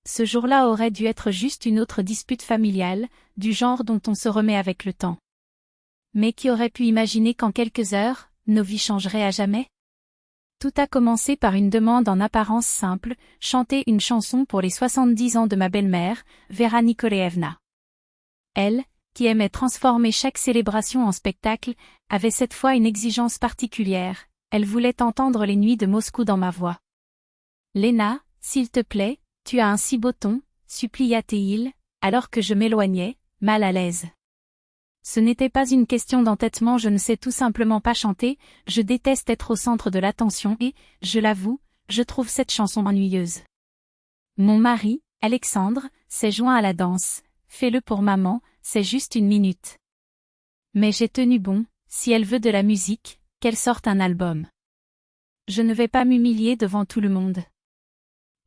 Ce jour-là aurait dû être juste une autre dispute familiale, du genre dont on se remet avec le temps. Mais qui aurait pu imaginer qu'en quelques heures, nos vies changeraient à jamais? Tout a commencé par une demande en apparence simple, chanter une chanson pour les 70 ans de ma belle-mère, Vera Nikolaevna. Elle, qui aimait transformer chaque célébration en spectacle, avait cette fois une exigence particulière, elle voulait entendre les nuits de Moscou dans ma voix. Léna, s'il te plaît, tu as un si beau ton, supplia-t-il, alors que je m'éloignais, mal à l'aise. Ce n'était pas une question d'entêtement, je ne sais tout simplement pas chanter, je déteste être au centre de l'attention et, je l'avoue, je trouve cette chanson ennuyeuse. Mon mari, Alexandre, s'est joint à la danse, fais-le pour maman, c'est juste une minute. Mais j'ai tenu bon, si elle veut de la musique, qu'elle sorte un album. Je ne vais pas m'humilier devant tout le monde.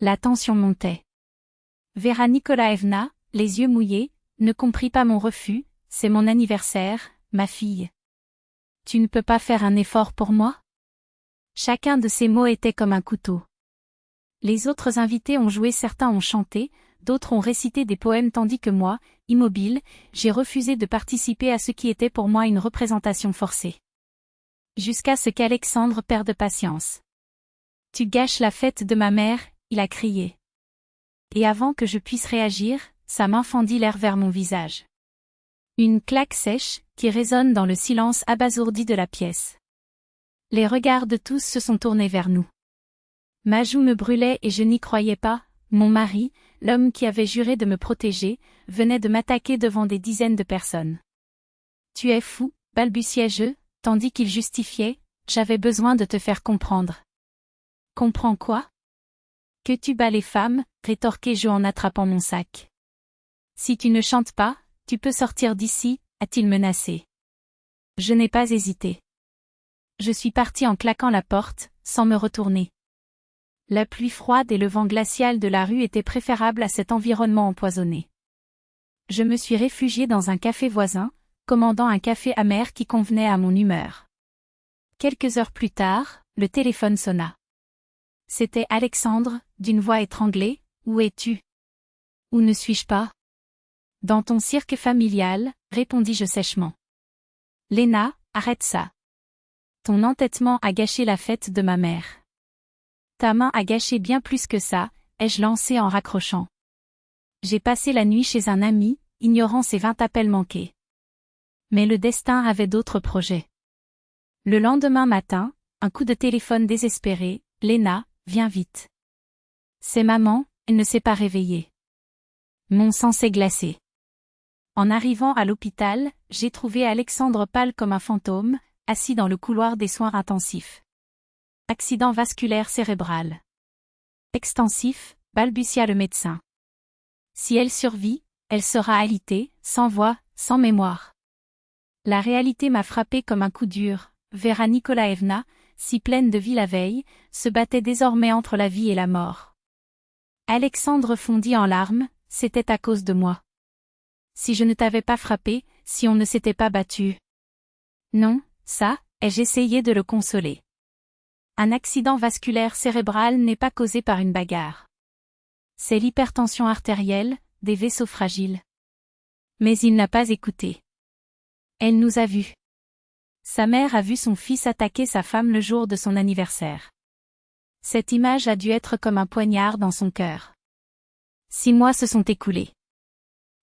La tension montait. Vera Nikolaevna, les yeux mouillés, ne comprit pas mon refus. C'est mon anniversaire, ma fille. Tu ne peux pas faire un effort pour moi? Chacun de ces mots était comme un couteau. Les autres invités ont joué, certains ont chanté, d'autres ont récité des poèmes tandis que moi, immobile, j'ai refusé de participer à ce qui était pour moi une représentation forcée. Jusqu'à ce qu'Alexandre perde patience. Tu gâches la fête de ma mère, il a crié. Et avant que je puisse réagir, sa main fendit l'air vers mon visage. Une claque sèche, qui résonne dans le silence abasourdi de la pièce. Les regards de tous se sont tournés vers nous. Ma joue me brûlait et je n'y croyais pas, mon mari, l'homme qui avait juré de me protéger, venait de m'attaquer devant des dizaines de personnes. Tu es fou, balbutiai-je, tandis qu'il justifiait, j'avais besoin de te faire comprendre. Comprends quoi? Que tu bats les femmes, rétorquai-je en attrapant mon sac. Si tu ne chantes pas, tu peux sortir d'ici, a-t-il menacé. Je n'ai pas hésité. Je suis parti en claquant la porte, sans me retourner. La pluie froide et le vent glacial de la rue étaient préférables à cet environnement empoisonné. Je me suis réfugié dans un café voisin, commandant un café amer qui convenait à mon humeur. Quelques heures plus tard, le téléphone sonna. C'était Alexandre, d'une voix étranglée, « Où es-tu? Où ne suis-je pas? » Dans ton cirque familial, répondis-je sèchement. Léna, arrête ça. Ton entêtement a gâché la fête de ma mère. Ta main a gâché bien plus que ça, ai-je lancé en raccrochant. J'ai passé la nuit chez un ami, ignorant ses 20 appels manqués. Mais le destin avait d'autres projets. Le lendemain matin, un coup de téléphone désespéré, Léna, viens vite. C'est maman, elle ne s'est pas réveillée. Mon sang s'est glacé. En arrivant à l'hôpital, j'ai trouvé Alexandre pâle comme un fantôme, assis dans le couloir des soins intensifs. Accident vasculaire cérébral. Extensif, balbutia le médecin. Si elle survit, elle sera alitée, sans voix, sans mémoire. La réalité m'a frappé comme un coup dur. Vera Nikolaevna, si pleine de vie la veille, se battait désormais entre la vie et la mort. Alexandre fondit en larmes, c'était à cause de moi. Si je ne t'avais pas frappé, si on ne s'était pas battu. Non, ça, ai-je essayé de le consoler. Un accident vasculaire cérébral n'est pas causé par une bagarre. C'est l'hypertension artérielle, des vaisseaux fragiles. Mais il n'a pas écouté. Elle nous a vus. Sa mère a vu son fils attaquer sa femme le jour de son anniversaire. Cette image a dû être comme un poignard dans son cœur. 6 mois se sont écoulés.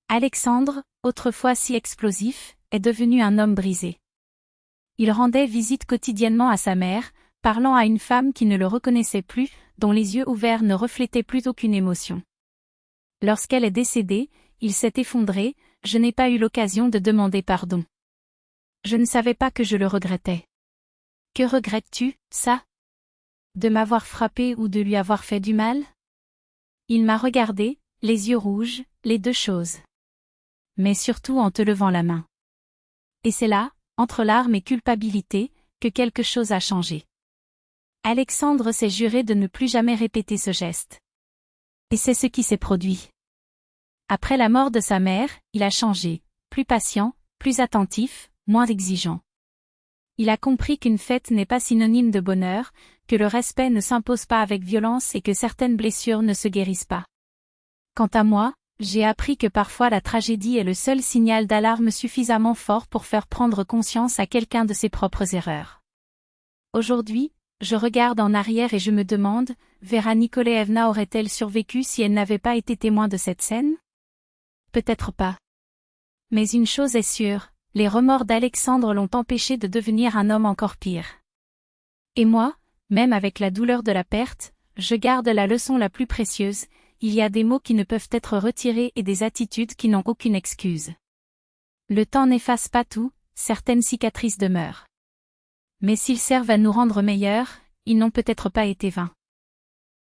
Alexandre, autrefois si explosif, est devenu un homme brisé. Il rendait visite quotidiennement à sa mère, parlant à une femme qui ne le reconnaissait plus, dont les yeux ouverts ne reflétaient plus aucune émotion. Lorsqu'elle est décédée, il s'est effondré, je n'ai pas eu l'occasion de demander pardon. Je ne savais pas que je le regrettais. Que regrettes-tu, ça? De m'avoir frappé ou de lui avoir fait du mal? Il m'a regardé, les yeux rouges, les deux choses. Mais surtout en te levant la main. Et c'est là, entre larmes et culpabilité, que quelque chose a changé. Alexandre s'est juré de ne plus jamais répéter ce geste. Et c'est ce qui s'est produit. Après la mort de sa mère, il a changé, plus patient, plus attentif, moins exigeant. Il a compris qu'une fête n'est pas synonyme de bonheur, que le respect ne s'impose pas avec violence et que certaines blessures ne se guérissent pas. Quant à moi, j'ai appris que parfois la tragédie est le seul signal d'alarme suffisamment fort pour faire prendre conscience à quelqu'un de ses propres erreurs. Aujourd'hui, je regarde en arrière et je me demande, Vera Nikolaevna aurait-elle survécu si elle n'avait pas été témoin de cette scène? Peut-être pas. Mais une chose est sûre, les remords d'Alexandre l'ont empêché de devenir un homme encore pire. Et moi, même avec la douleur de la perte, je garde la leçon la plus précieuse, il y a des mots qui ne peuvent être retirés et des attitudes qui n'ont aucune excuse. Le temps n'efface pas tout, certaines cicatrices demeurent. Mais s'ils servent à nous rendre meilleurs, ils n'ont peut-être pas été vains.